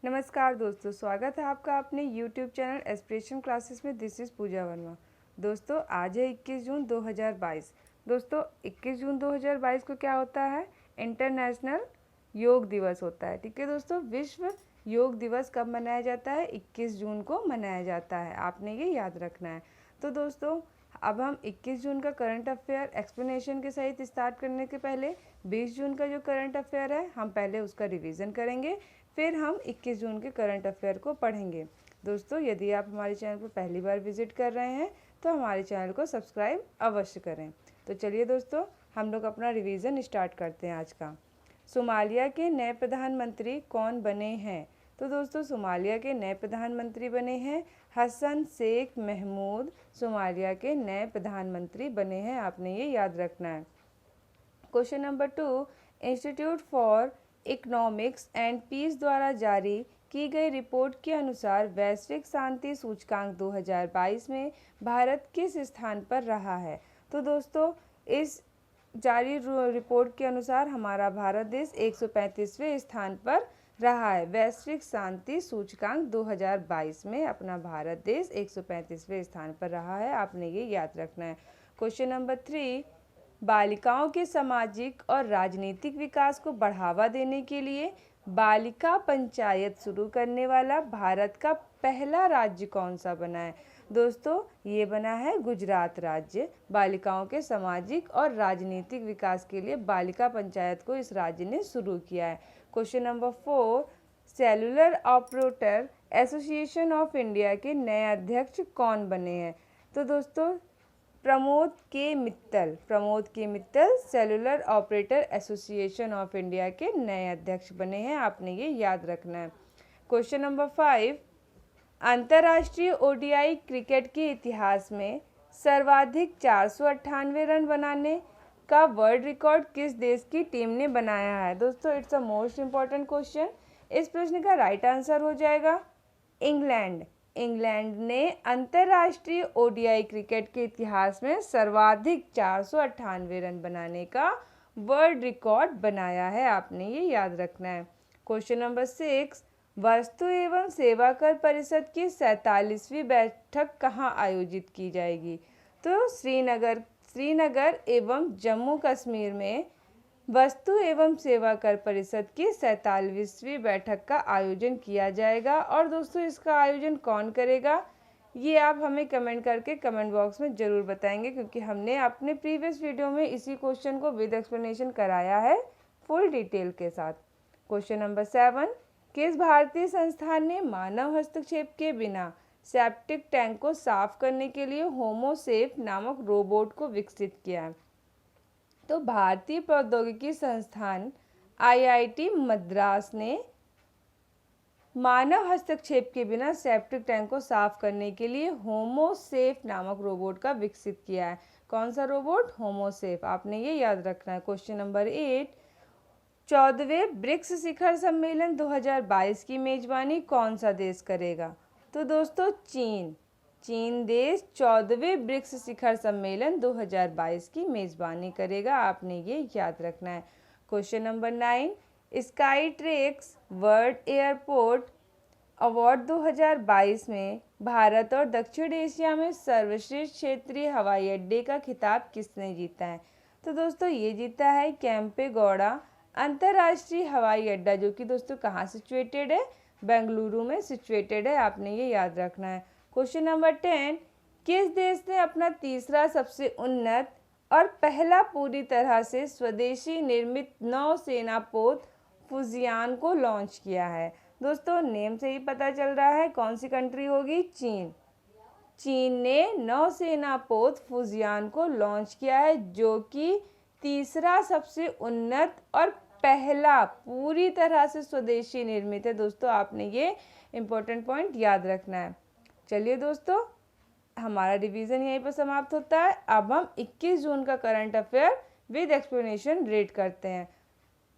नमस्कार दोस्तों, स्वागत है आपका अपने YouTube चैनल एस्पिरेशन क्लासेस में। दिस इज़ पूजा वर्मा। दोस्तों आज है 21 जून 2022। दोस्तों 21 जून 2022 को क्या होता है? इंटरनेशनल योग दिवस होता है। ठीक है दोस्तों, विश्व योग दिवस कब मनाया जाता है? 21 जून को मनाया जाता है। आपने ये याद रखना है। तो दोस्तों अब हम 21 जून का करंट अफेयर एक्सप्लेनेशन के सहित स्टार्ट करने के पहले 20 जून का जो करंट अफेयर है हम पहले उसका रिवीजन करेंगे, फिर हम 21 जून के करंट अफेयर को पढ़ेंगे। दोस्तों यदि आप हमारे चैनल पर पहली बार विजिट कर रहे हैं तो हमारे चैनल को सब्सक्राइब अवश्य करें। तो चलिए दोस्तों हम लोग अपना रिवीजन स्टार्ट करते हैं आज का। सोमालिया के नए प्रधानमंत्री कौन बने हैं? तो दोस्तों सोमालिया के नए प्रधानमंत्री बने हैं हसन शेख महमूद। सोमालिया के नए प्रधानमंत्री बने हैं, आपने ये याद रखना है। Question number 2, institute for economics and peace द्वारा जारी की गई रिपोर्ट के अनुसार वैश्विक शांति सूचकांक 2022 में भारत किस स्थान पर रहा है? तो दोस्तों इस जारी रिपोर्ट के अनुसार हमारा भारत देश 135वें स्थान पर रहा है। वैश्विक शांति सूचकांक 2022 में अपना भारत देश 135वें स्थान पर रहा है, आपने ये याद रखना है। क्वेश्चन नंबर 3, बालिकाओं के सामाजिक और राजनीतिक विकास को बढ़ावा देने के लिए बालिका पंचायत शुरू करने वाला भारत का पहला राज्य कौन सा बना है? दोस्तों ये बना है गुजरात राज्य। बालिकाओं के सामाजिक और राजनीतिक विकास के लिए बालिका पंचायत को इस राज्य ने शुरू किया है। Question number 4, cellular operator association of India के नए अध्यक्ष कौन बने हैं? तो दोस्तों प्रमोद के Mittal cellular operator association of India के नए अध्यक्ष बने हैं, आपने ये याद रखना है। क्वेश्चन नंबर 5, अंतर्राष्ट्रीय ओडीआई क्रिकेट के इतिहास में सर्वाधिक 498 रन बनाने का वर्ल्ड रिकॉर्ड किस देश की टीम ने बनाया है? दोस्तों it's a most important question. इस प्रश्न का राइट आंसर हो जाएगा इंग्लैंड। इंग्लैंड ने अंतर्राष्ट्रीय ओडीआई क्रिकेट के इतिहास में सर्वाधिक 498 रन बनाने का वर्ल्ड रिकॉर्ड बनाया है, आपने ये याद रखना है। क्वेश्चन नंबर 6, वस्तु एवं सेवा कर परिषद की 47वीं बैठक कहाँ आयोजित की जाएगी? तो श्रीनगर एवं जम्मू कश्मीर में वस्तु एवं सेवा कर परिषद की 47वीं बैठक का आयोजन किया जाएगा। और दोस्तों इसका आयोजन कौन करेगा ये आप हमें कमेंट करके कमेंट बॉक्स में ज़रूर बताएंगे, क्योंकि हमने अपने प्रीवियस वीडियो में इसी क्वेश्चन को विद एक्सप्लेनेशन कराया है फुल डिटेल के साथ। क्वेश्चन नंबर 7, किस भारतीय संस्थान ने मानव हस्तक्षेप के बिना सेप्टिक टैंक को साफ करने के लिए होमोसेफ नामक रोबोट को विकसित किया है? तो भारतीय प्रौद्योगिकी संस्थान आईआईटी मद्रास ने मानव हस्तक्षेप के बिना सेप्टिक टैंक को साफ करने के लिए होमोसेफ नामक रोबोट का विकसित किया है। कौन सा रोबोट? होमोसेफ, आपने ये याद रखना है। क्वेश्चन नंबर 8, 14वें ब्रिक्स शिखर सम्मेलन 2022 की मेजबानी कौन सा देश करेगा? तो दोस्तों चीन देश 14वें ब्रिक्स शिखर सम्मेलन 2022 की मेजबानी करेगा, आपने ये याद रखना है। Question number 9, Skytrax world airport award 2022 में भारत और दक्षिण एशिया में सर्वश्रेष्ठ क्षेत्रीय हवाई अड्डे का खिताब किसने जीता है? तो दोस्तों ये जीता है केम्पेगौड़ा अंतर्राष्ट्रीय हवाई अड्डा, जो कि दोस्तों कहाँ सिचुएटेड है? बेंगलुरु में सिचुएटेड है, आपने ये याद रखना है। क्वेश्चन नंबर 10, किस देश ने अपना तीसरा सबसे उन्नत और पहला पूरी तरह से स्वदेशी निर्मित नौसेना पोत फुजियान को लॉन्च किया है? दोस्तों नेम से ही पता चल रहा है कौन सी कंट्री होगी? चीन ने नौसेना पोत फुजियान को लॉन्च किया है, जो कि तीसरा सबसे उन्नत और पहला पूरी तरह से स्वदेशी निर्मित है। दोस्तों आपने ये इम्पोर्टेंट पॉइंट याद रखना है। चलिए दोस्तों हमारा रिवीजन यहीं पर समाप्त होता है। अब हम 21 जून का current affair with explanation read करते हैं।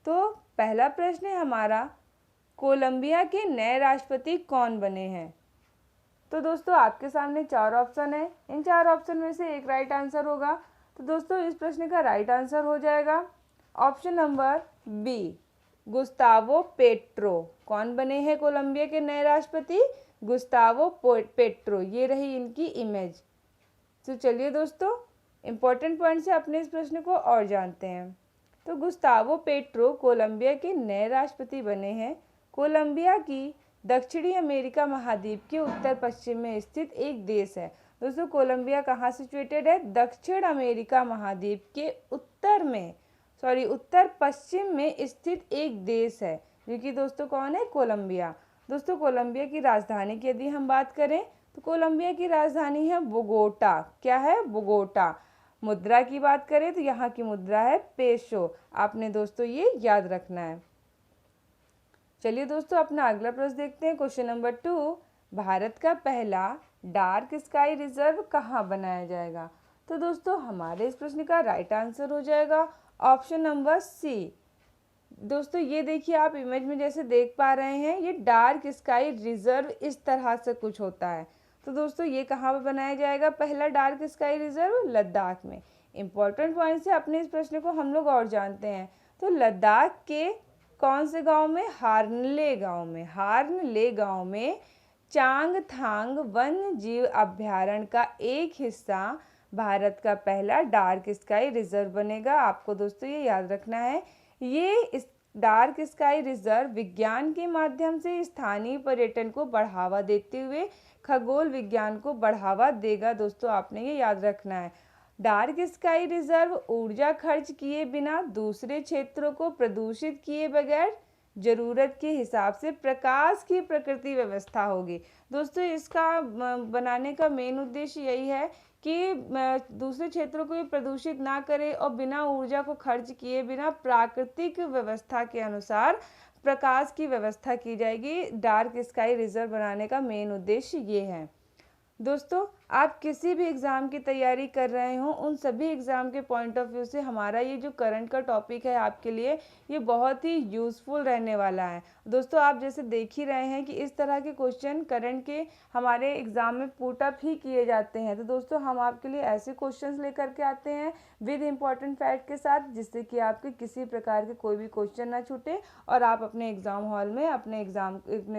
तो पहला प्रश्न है हमारा, कोलंबिया के नए राष्ट्रपति कौन बने हैं? तो दोस्तों आपके सामने 4 ऑप्शन है, इन 4 ऑप्शन में से एक राइट आंसर होगा। तो दोस्तों इस प्रश्न का राइट आंसर हो जाएगा option number B, Gustavo Petro. कौन बने हैं कोलंबिया के नए राष्ट्रपति? Gustavo Petro. ये रही इनकी इमेज। तो चलिए दोस्तों, इम्पोर्टेंट पॉइंट से अपने इस प्रश्न को और जानते हैं। तो गुस्तावो पेट्रो कोलंबिया के नए राष्ट्रपति बने हैं। कोलंबिया की दक्षिणी अमेरिका महाद्वीप के उत्तर पश्चिम में स्थित एक देश है। दोस्तों कोलंबिया कहाँ सिचुएटेड है? दक्षिण अमेरिका महाद्वीप के उत्तर पश्चिम में स्थित एक देश है, जो कि दोस्तों कौन है? कोलंबिया। दोस्तों कोलंबिया की राजधानी की यदि हम बात करें तो कोलंबिया की राजधानी है बोगोटा। क्या है? बोगोटा। मुद्रा की बात करें तो यहाँ की मुद्रा है पेसो। आपने दोस्तों ये याद रखना है। चलिए दोस्तों, अपना अगला प्रश्न देखते हैं। क्वेश्चन नंबर 2, भारत का पहला डार्क स्काई रिजर्व कहाँ बनाया जाएगा? तो दोस्तों हमारे इस प्रश्न का राइट आंसर हो जाएगा ऑप्शन नंबर सी। दोस्तों ये देखिए, आप इमेज में जैसे देख पा रहे हैं, ये डार्क स्काई रिजर्व इस तरह से कुछ होता है। तो दोस्तों ये कहाँ पर बनाया जाएगा पहला डार्क स्काई रिजर्व? लद्दाख में। इंपॉर्टेंट पॉइंट से अपने इस प्रश्न को हम लोग और जानते हैं। तो लद्दाख के कौन से गांव में? हार्नले गांव में। हार्नले गांव में चांगथांग वन्य जीव अभ्यारण्य का एक हिस्सा भारत का पहला डार्क स्काई रिजर्व बनेगा। आपको दोस्तों ये याद रखना है। ये इस डार्क स्काई रिजर्व विज्ञान के माध्यम से स्थानीय पर्यटन को बढ़ावा देते हुए खगोल विज्ञान को बढ़ावा देगा। दोस्तों आपने ये याद रखना है। डार्क स्काई रिजर्व ऊर्जा खर्च किए बिना दूसरे क्षेत्रों को प्रदूषित किए बगैर जरूरत के हिसाब से प्रकाश की प्रकृति व्यवस्था होगी। दोस्तों इसका बनाने का मेन उद्देश्य यही है कि दूसरे क्षेत्रों को भी प्रदूषित ना करे और बिना ऊर्जा को खर्च किए बिना प्राकृतिक व्यवस्था के अनुसार प्रकाश की व्यवस्था की जाएगी। डार्क स्काई रिजर्व बनाने का मेन उद्देश्य ये है। दोस्तों आप किसी भी एग्ज़ाम की तैयारी कर रहे हो, उन सभी एग्ज़ाम के पॉइंट ऑफ व्यू से हमारा ये जो करंट का टॉपिक है आपके लिए ये बहुत ही यूज़फुल रहने वाला है। दोस्तों आप जैसे देख ही रहे हैं कि इस तरह के क्वेश्चन करंट के हमारे एग्ज़ाम में पुटअप ही किए जाते हैं। तो दोस्तों हम आपके लिए ऐसे क्वेश्चंस लेकर के आते हैं विद इम्पॉर्टेंट फैक्ट के साथ, जिससे कि आपके किसी प्रकार के कोई भी क्वेश्चन ना छूटे और आप अपने एग्ज़ाम हॉल में अपने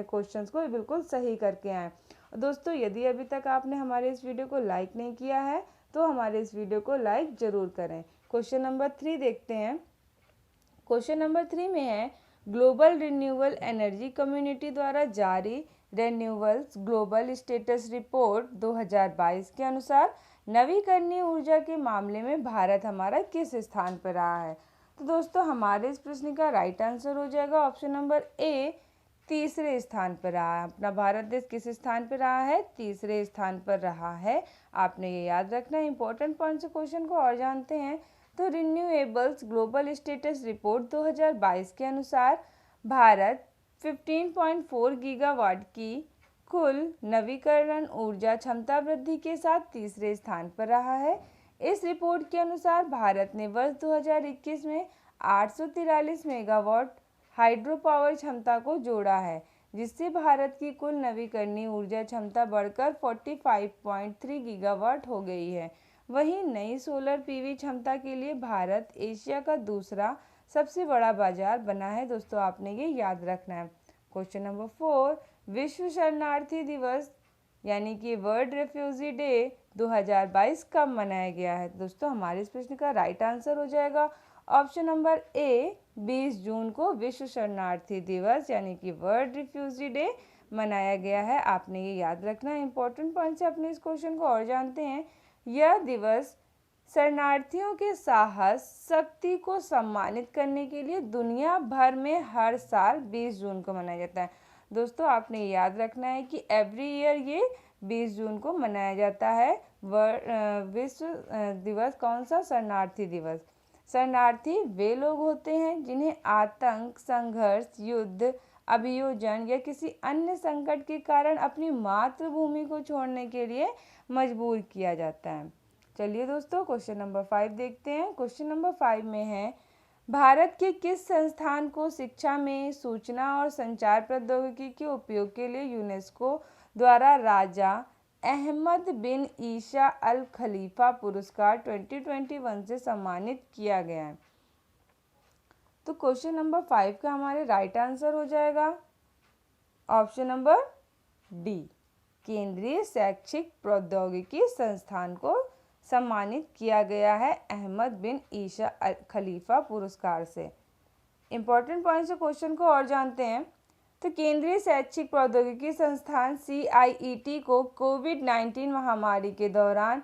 क्वेश्चंस को बिल्कुल सही करके आएँ। दोस्तों यदि अभी तक आपने हमारे इस वीडियो को लाइक नहीं किया है तो हमारे इस वीडियो को लाइक ज़रूर करें। क्वेश्चन नंबर 3 देखते हैं। क्वेश्चन नंबर 3 में है, ग्लोबल रिन्यूएबल एनर्जी कम्युनिटी द्वारा जारी रिन्यूएबल्स ग्लोबल स्टेटस रिपोर्ट 2022 के अनुसार नवीकरणीय ऊर्जा के मामले में भारत हमारा किस स्थान पर रहा है? तो दोस्तों हमारे इस प्रश्न का राइट आंसर हो जाएगा ऑप्शन नंबर ए, तीसरे स्थान पर रहा है। अपना भारत देश किस स्थान पर रहा है? तीसरे स्थान पर रहा है। आपने ये याद रखना है। इंपॉर्टेंट पॉइंट से क्वेश्चन को और जानते हैं। तो रिन्यूएबल्स ग्लोबल स्टेटस रिपोर्ट 2022 के अनुसार भारत 15.4 गीगावाट की कुल नवीकरण ऊर्जा क्षमता वृद्धि के साथ तीसरे स्थान पर रहा है। इस रिपोर्ट के अनुसार भारत ने वर्ष 2021 में 843 मेगावाट हाइड्रो पावर क्षमता को जोड़ा है, जिससे भारत की कुल नवीकरणीय ऊर्जा क्षमता बढ़कर 45.3 गीगावाट हो गई है। वहीं नई सोलर पीवी क्षमता के लिए भारत एशिया का दूसरा सबसे बड़ा बाजार बना है। दोस्तों आपने ये याद रखना है। क्वेश्चन नंबर 4, विश्व शरणार्थी दिवस यानी कि वर्ल्ड रेफ्यूजी डे 2022 कब मनाया गया है? दोस्तों हमारे इस प्रश्न का राइट आंसर हो जाएगा ऑप्शन नंबर ए, 20 जून को विश्व शरणार्थी दिवस यानी कि वर्ल्ड रिफ्यूजी डे मनाया गया है। आपने ये याद रखना है। इंपॉर्टेंट पॉइंट से अपने इस क्वेश्चन को और जानते हैं। यह दिवस शरणार्थियों के साहस शक्ति को सम्मानित करने के लिए दुनिया भर में हर साल 20 जून को मनाया जाता है। दोस्तों आपने याद रखना है कि एवरी ईयर ये 20 जून को मनाया जाता है विश्व दिवस। कौन सा? शरणार्थी दिवस। शरणार्थी वे लोग होते हैं जिन्हें आतंक, संघर्ष, युद्ध, अभियोजन या किसी अन्य संकट के कारण अपनी मातृभूमि को छोड़ने के लिए मजबूर किया जाता है। चलिए दोस्तों क्वेश्चन नंबर 5 देखते हैं। क्वेश्चन नंबर 5 में है, भारत के किस संस्थान को शिक्षा में सूचना और संचार प्रौद्योगिकी के उपयोग के लिए यूनेस्को द्वारा राजा अहमद बिन ईसा अल खलीफा पुरस्कार 2021 से सम्मानित किया गया है? तो क्वेश्चन नंबर 5 का हमारे राइट आंसर हो जाएगा ऑप्शन नंबर डी, केंद्रीय शैक्षिक प्रौद्योगिकी संस्थान को सम्मानित किया गया है अहमद बिन ईसा अल खलीफा पुरस्कार से। इम्पॉर्टेंट पॉइंट से क्वेश्चन को और जानते हैं। तो केंद्रीय शैक्षिक प्रौद्योगिकी संस्थान CIET को कोविड-19 महामारी के दौरान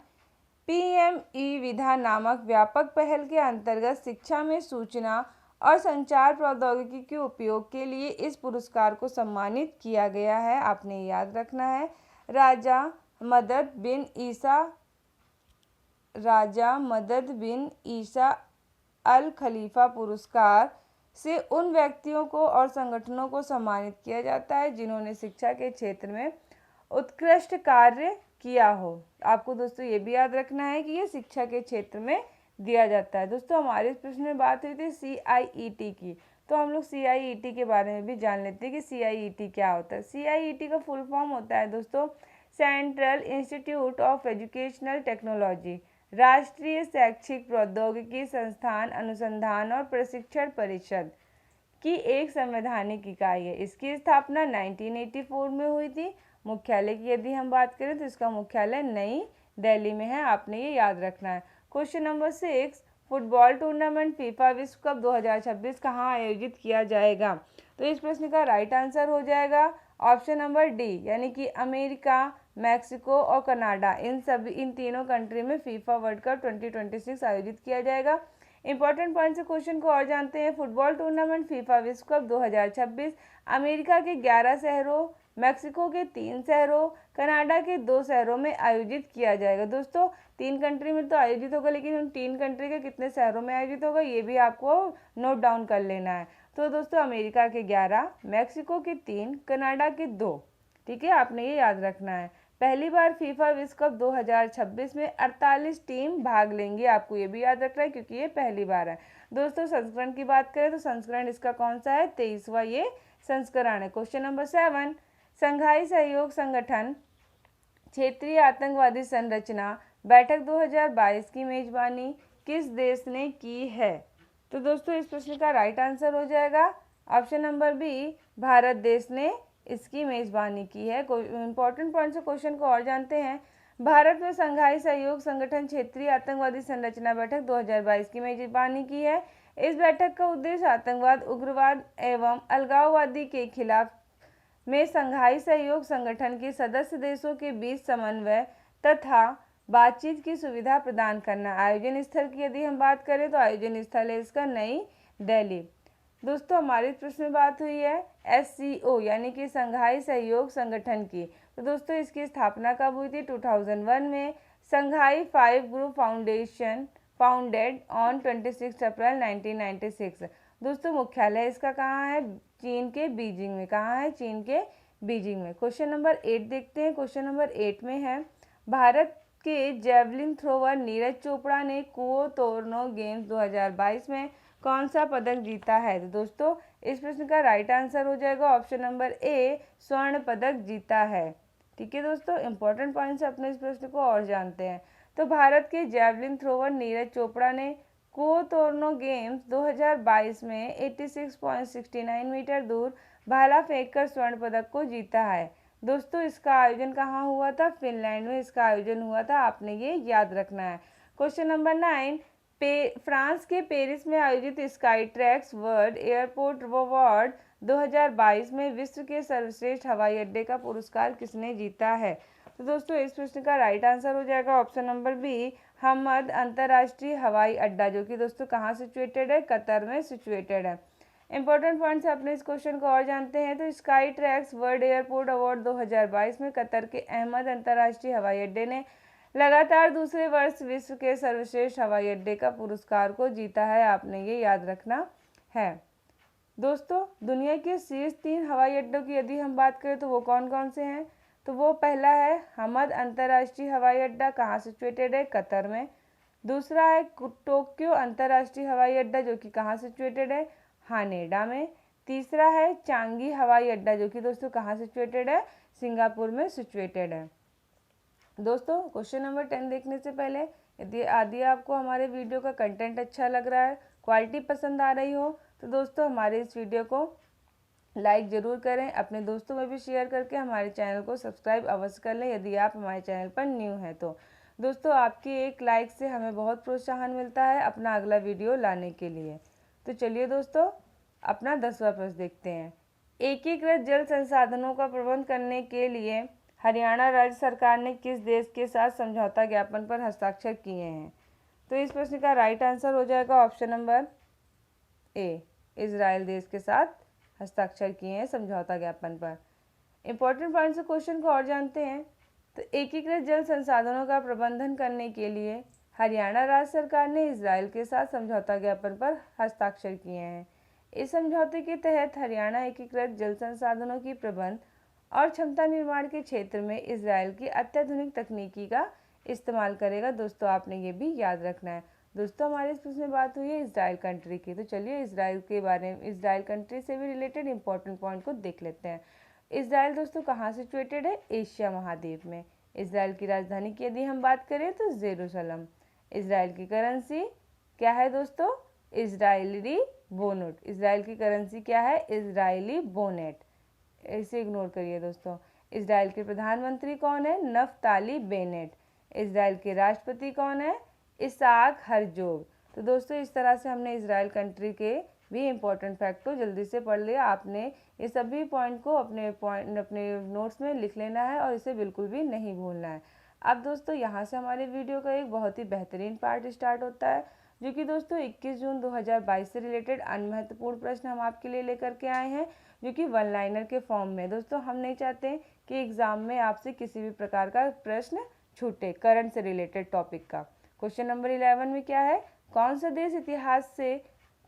PME विधा नामक व्यापक पहल के अंतर्गत शिक्षा में सूचना और संचार प्रौद्योगिकी के उपयोग के लिए इस पुरस्कार को सम्मानित किया गया है। आपने याद रखना है। राजा मदद बिन ईसा अल खलीफा पुरस्कार से उन व्यक्तियों को और संगठनों को सम्मानित किया जाता है जिन्होंने शिक्षा के क्षेत्र में उत्कृष्ट कार्य किया हो। आपको दोस्तों ये भी याद रखना है कि ये शिक्षा के क्षेत्र में दिया जाता है। दोस्तों हमारे इस प्रश्न में बात हुई थी CIET की, तो हम लोग CIET के बारे में भी जान लेते हैं कि CIET क्या होता है। CIET का फुल फॉर्म होता है दोस्तों central institute of educational technology, राष्ट्रीय शैक्षिक प्रौद्योगिकी संस्थान अनुसंधान और प्रशिक्षण परिषद की एक संवैधानिक इकाई है। इसकी स्थापना 1984 में हुई थी। मुख्यालय की यदि हम बात करें तो इसका मुख्यालय नई दिल्ली में है। आपने ये याद रखना है। Question number 6, football tournament FIFA विश्व कप 2026 कहाँ आयोजित किया जाएगा? तो इस प्रश्न का राइट आंसर हो जाएगा ऑप्शन नंबर डी, यानी कि अमेरिका, मैक्सिको और कनाडा, इन तीनों कंट्री में फीफा वर्ल्ड कप 2026 आयोजित किया जाएगा। इंपॉर्टेंट पॉइंट से क्वेश्चन को और जानते हैं। फुटबॉल टूर्नामेंट फीफा विश्व कप 2026 अमेरिका के 11 शहरों, मैक्सिको के 3 शहरों, कनाडा के 2 शहरों में आयोजित किया जाएगा। दोस्तों 3 कंट्री में तो आयोजित होगा, लेकिन उन 3 कंट्री के कितने शहरों में आयोजित होगा ये भी आपको नोट डाउन कर लेना है। तो दोस्तों अमेरिका के 11, मैक्सिको के 3, कनाडा के 2। ठीक है, आपने ये याद रखना है। पहली बार फीफा विश्व कप 2026 में 48 टीम भाग लेंगी। आपको ये भी याद रखना है क्योंकि ये पहली बार है। दोस्तों संस्करण की बात करें तो संस्करण इसका कौन सा है? 23वां ये संस्करण है। क्वेश्चन नंबर 7, संघाई सहयोग संगठन क्षेत्रीय आतंकवादी संरचना बैठक 2022 की मेजबानी किस देश ने की है? तो दोस्तों इस प्रश्न का राइट आंसर हो जाएगा ऑप्शन नंबर बी, भारत देश ने इसकी मेजबानी की है। इंपॉर्टेंट पॉइंट से क्वेश्चन को और जानते हैं। भारत में संघाई सहयोग संगठन क्षेत्रीय आतंकवादी संरचना बैठक 2022 की मेजबानी की है। इस बैठक का उद्देश्य आतंकवाद, उग्रवाद एवं अलगाववादी के खिलाफ में संघाई सहयोग संगठन के सदस्य देशों के बीच समन्वय तथा बातचीत की सुविधा प्रदान करना। आयोजन स्थल की यदि हम बात करें तो आयोजन स्थल है इसका नई दिल्ली। दोस्तों हमारे प्रश्न में बात हुई है SCO यानी कि संघाई सहयोग संगठन की। तो दोस्तों इसकी स्थापना कब हुई थी? 2001 में। संघाई 5 ग्रुप फाउंडेशन फाउंडेड ऑन 26 अप्रैल 1996। दोस्तों मुख्यालय इसका कहाँ है? चीन के बीजिंग में। कहाँ है? चीन के बीजिंग में। क्वेश्चन नंबर 8 देखते हैं। क्वेश्चन नंबर 8 में है, भारत के जेवलिन थ्रोवर नीरज चोपड़ा ने कुओ तोरनो गेम्स 2022 में कौन सा पदक जीता है? तो दोस्तों इस प्रश्न का राइट आंसर हो जाएगा ऑप्शन नंबर ए, स्वर्ण पदक जीता है। ठीक है दोस्तों, इंपॉर्टेंट पॉइंट से अपने इस प्रश्न को और जानते हैं। तो भारत के जेवलिन थ्रोवर नीरज चोपड़ा ने कुओ तोरनो गेम्स 2022 में 86.69 मीटर दूर भाला फेंककर स्वर्ण पदक को जीता है। दोस्तों इसका आयोजन कहाँ हुआ था? फिनलैंड में इसका आयोजन हुआ था। आपने ये याद रखना है। क्वेश्चन नंबर 9, फ्रांस के पेरिस में आयोजित sky tracks world airport award 2022 में विश्व के सर्वश्रेष्ठ हवाई अड्डे का पुरस्कार किसने जीता है? तो दोस्तों इस प्रश्न का राइट आंसर हो जाएगा ऑप्शन नंबर बी, हमद अंतर्राष्ट्रीय हवाई अड्डा, जो कि दोस्तों कहाँ सिचुएटेड है? कतर में सिचुएटेड है। इंपॉर्टेंट पॉइंट्स अपने इस क्वेश्चन को और जानते हैं। तो sky tracks world airport award 2022 में कतर के अहमद अंतर्राष्ट्रीय हवाई अड्डे ने लगातार दूसरे वर्ष विश्व के सर्वश्रेष्ठ हवाई अड्डे का पुरस्कार को जीता है। आपने ये याद रखना है। दोस्तों दुनिया के शीर्ष 3 हवाई अड्डों की यदि हम बात करें तो वो कौन कौन से हैं? तो वो पहला है हमद अंतर्राष्ट्रीय हवाई अड्डा, कहाँ सिचुएटेड है? कतर में। दूसरा है टोक्यो अंतर्राष्ट्रीय हवाई अड्डा, जो कि कहाँ सिचुएटेड है? हानेडा में। तीसरा है चांगी हवाई अड्डा, जो कि दोस्तों कहाँ सिचुएटेड है? सिंगापुर में सिचुएटेड है। दोस्तों क्वेश्चन नंबर 10 देखने से पहले यदि आपको हमारे वीडियो का कंटेंट अच्छा लग रहा है, क्वालिटी पसंद आ रही हो, तो दोस्तों हमारे इस वीडियो को लाइक ज़रूर करें, अपने दोस्तों में भी शेयर करके हमारे चैनल को सब्सक्राइब अवश्य कर लें यदि आप हमारे चैनल पर न्यू हैं तो। दोस्तों आपकी एक लाइक से हमें बहुत प्रोत्साहन मिलता है अपना अगला वीडियो लाने के लिए। तो चलिए दोस्तों अपना 10वां प्रश्न देखते हैं। एकीकृत जल संसाधनों का प्रबंध करने के लिए हरियाणा राज्य सरकार ने किस देश के साथ समझौता ज्ञापन पर हस्ताक्षर किए हैं? तो इस प्रश्न का राइट आंसर हो जाएगा ऑप्शन नंबर ए, इजराइल देश के साथ हस्ताक्षर किए हैं समझौता ज्ञापन पर। इंपॉर्टेंट पॉइंट से क्वेश्चन को और जानते हैं। तो एकीकृत जल संसाधनों का प्रबंधन करने के लिए हरियाणा राज्य सरकार ने इजराइल के साथ समझौता ज्ञापन पर हस्ताक्षर किए हैं। इस समझौते के तहत हरियाणा एकीकृत जल संसाधनों की प्रबंध और क्षमता निर्माण के क्षेत्र में इजराइल की अत्याधुनिक तकनीकी का इस्तेमाल करेगा। दोस्तों आपने ये भी याद रखना है। दोस्तों हमारे इस प्रश्न में बात हुई है इजराइल कंट्री की, तो चलिए इजराइल के बारे में, इजराइल कंट्री से भी रिलेटेड इंपॉर्टेंट पॉइंट को देख लेते हैं। इजराइल दोस्तों कहाँ सिचुएटेड है? एशिया महाद्वीप में। इजराइल की राजधानी की यदि हम बात करें तो जेरूसलम। इजराइल की करेंसी क्या है दोस्तों? Israeli bonnet. इजराइल की करेंसी क्या है? Israeli bonnet. इसे इग्नोर करिए दोस्तों। इजराइल के प्रधानमंत्री कौन है? Naftali Bennett. इजराइल के राष्ट्रपति कौन है? Isaac Herzog. तो दोस्तों इस तरह से हमने इजराइल कंट्री के भी इम्पोर्टेंट फैक्ट को जल्दी से पढ़ लिया। आपने ये सभी पॉइंट को अपने नोट्स में लिख लेना है और इसे बिल्कुल भी नहीं भूलना है। अब दोस्तों यहाँ से हमारे वीडियो का एक बहुत ही बेहतरीन पार्ट स्टार्ट होता है, जो कि दोस्तों 21 जून 2022 से रिलेटेड अन्य महत्वपूर्ण प्रश्न हम आपके लिए लेकर के आए हैं, जो कि वन लाइनर के फॉर्म में। दोस्तों हम नहीं चाहते कि एग्जाम में आपसे किसी भी प्रकार का प्रश्न छूटे करंट से रिलेटेड टॉपिक का। क्वेश्चन नंबर 11 में क्या है? कौन सा देश इतिहास से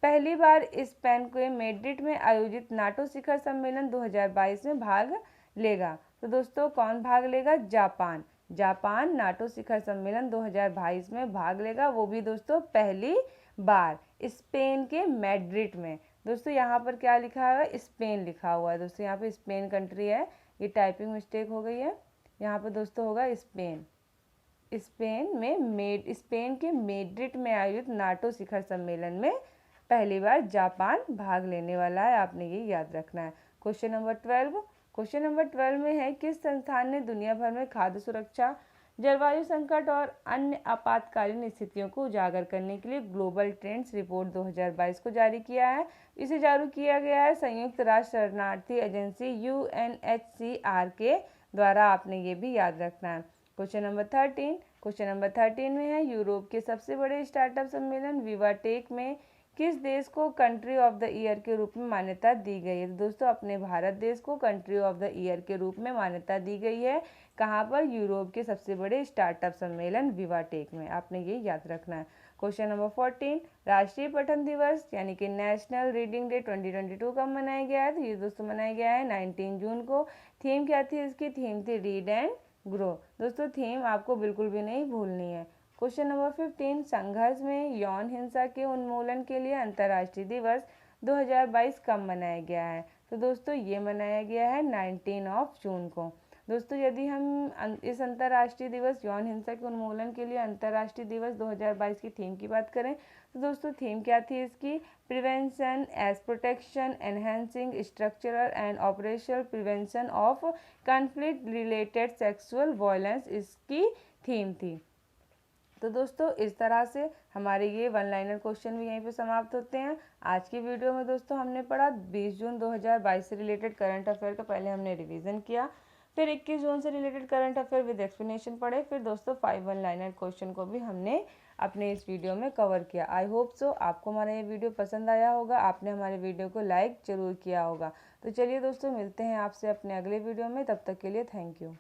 पहली बार स्पेन के मैड्रिड में आयोजित नाटो शिखर सम्मेलन 2022 में भाग लेगा? तो दोस्तों कौन भाग लेगा? जापान। जापान नाटो शिखर सम्मेलन 2022 में भाग लेगा, वो भी दोस्तों पहली बार स्पेन के मैड्रिड में। दोस्तों यहाँ पर क्या लिखा हुआ है? स्पेन लिखा हुआ है। दोस्तों यहाँ पे स्पेन कंट्री है, ये टाइपिंग मिस्टेक हो गई है। यहाँ पे दोस्तों होगा स्पेन। स्पेन के मैड्रिड में आयोजित नाटो शिखर सम्मेलन में पहली बार जापान भाग लेने वाला है, आपने ये याद रखना है। क्वेश्चन नंबर 12 में है किस संस्थान ने दुनिया भर में खाद्य सुरक्षा, जलवायु संकट और अन्य आपातकालीन स्थितियों को उजागर करने के लिए ग्लोबल ट्रेंड्स रिपोर्ट 2022 को जारी किया है? इसे जारी किया गया है संयुक्त राष्ट्र शरणार्थी एजेंसी UNHCR के द्वारा, आपने ये भी याद रखना है। क्वेश्चन नंबर 13 में है यूरोप के सबसे बड़े स्टार्टअप सम्मेलन विवाटेक में किस देश को कंट्री ऑफ द ईयर के रूप में मान्यता दी गई है? तो दोस्तों अपने भारत देश को कंट्री ऑफ द ईयर के रूप में मान्यता दी गई है। कहाँ पर? यूरोप के सबसे बड़े स्टार्टअप सम्मेलन विवाटेक में, आपने ये याद रखना है। क्वेश्चन नंबर 14 राष्ट्रीय पठन दिवस यानी कि नेशनल रीडिंग डे 2022 कब मनाया गया है? तो ये दोस्तों मनाया गया है 19 जून को। थीम क्या थी इसकी? थीम थी रीड एंड ग्रो। दोस्तों थीम आपको बिल्कुल भी नहीं भूलनी है। क्वेश्चन नंबर 15 संघर्ष में यौन हिंसा के उन्मूलन के लिए अंतर्राष्ट्रीय दिवस 2022 कब मनाया गया है? तो दोस्तों ये मनाया गया है 19 जून को। दोस्तों यदि हम इस अंतर्राष्ट्रीय दिवस यौन हिंसा के उन्मूलन के लिए अंतर्राष्ट्रीय दिवस 2022 की थीम की बात करें तो दोस्तों थीम क्या थी इसकी? Prevention as protection enhancing structural and operational prevention of conflict related sexual violence इसकी थीम थी। तो दोस्तों इस तरह से हमारे ये वन लाइनर क्वेश्चन भी यहीं पे समाप्त होते हैं। आज की वीडियो में दोस्तों हमने पढ़ा 20 जून 2022 से रिलेटेड करंट अफेयर का पहले हमने रिवीजन किया, फिर 21 जून से related current affair with explanation पढ़े, फिर दोस्तों 5 वन लाइनर क्वेश्चन को भी हमने अपने इस वीडियो में कवर किया। आई होप सो आपको हमारा ये वीडियो पसंद आया होगा, आपने हमारे वीडियो को लाइक जरूर किया होगा। तो चलिए दोस्तों मिलते हैं आपसे अपने अगले वीडियो में, तब तक के लिए थैंक यू।